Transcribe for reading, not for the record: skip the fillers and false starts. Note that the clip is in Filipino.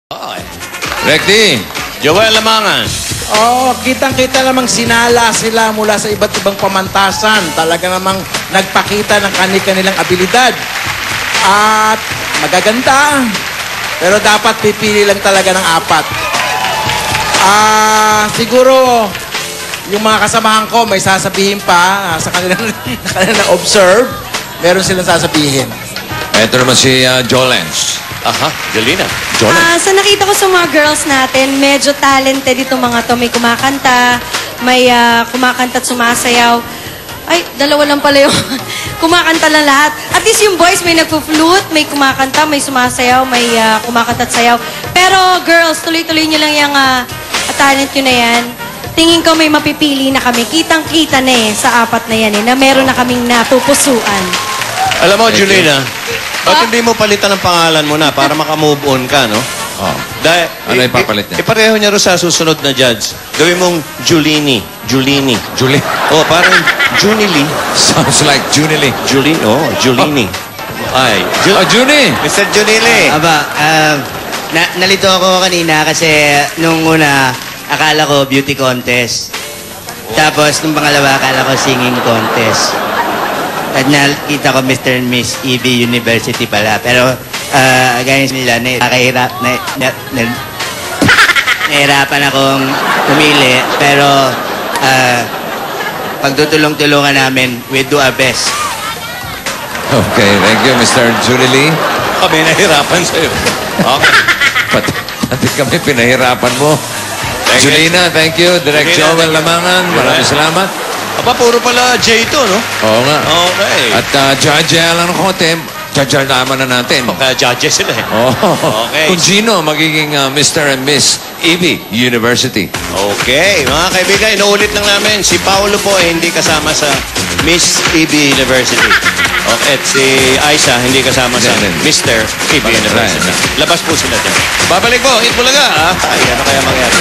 Okay. Recti, Joel Lamangan. Oh, kitang-kita namang sinala sila mula sa iba't ibang pamantasan. Talaga namang nagpakita ng kanilang abilidad. At magaganda. Pero dapat pipili lang talaga ng apat. Siguro, yung mga kasamahan ko may sasabihin pa sa kanilang observe. Meron silang sasabihin. Ito naman si Jolens. Aha, Jolina. Jolens. Sa nakita ko sa mga girls natin, medyo talented itong mga to. May kumakanta, may kumakanta at sumasayaw. Ay, dalawa lang pala yung kumakanta lang lahat. At least yung boys, may nagpo-flute, may kumakanta, may sumasayaw, may kumakanta at sayaw. Pero girls, tuloy-tuloy nyo lang yung talent nyo na yan. Tingin ko may mapipili na kami. Kitang-kita na sa apat na yan na meron na kaming napupusuan. Alam mo, Jolina, ba't hindi mo palitan ang pangalan mo na para makamove on ka, no? Oh. Dahil, Ano ipapalit niya? Ipareho niya rin sa susunod na judge. Gawin mong Julini. Julini. Julie. Oh, parang Junili. Sounds like Junili. Julini. Oh, Julini. Ay. Junie. Mr. Junili. Aba, nalito ako kanina kasi nung una, akala ko beauty contest. Tapos, nung pangalawa, akala ko singing contest. At nakita ko Mr. and Miss EB University pala. Pero, gaya nila, nahirapan akong pumili. Pero, pagtutulong-tulungan namin, we do our best. Okay, thank you, Mr. Julie. Kami nahirapan sa'yo. Okay. Pati kami pinahirapan mo. Julina, thank you. Direct Julina, Joel thank you. Lamangan. Maraming salamat. Aba, puro pala J ito, no? Oo nga. Okay. At judge lang ng konti. Judge naman na natin. Kaya judges sila eh. Oh. Okay. Kung sino magiging Mr. and Miss EB University. Okay, mga kaibigan, inuulit lang namin. Si Paolo po ay hindi kasama sa Miss EB University. Okay, at si Aisha hindi kasama sa Mr. EB University. Labas po sila dyan. Babalik po, Eat Bulaga. Ay, ano kaya mangyari?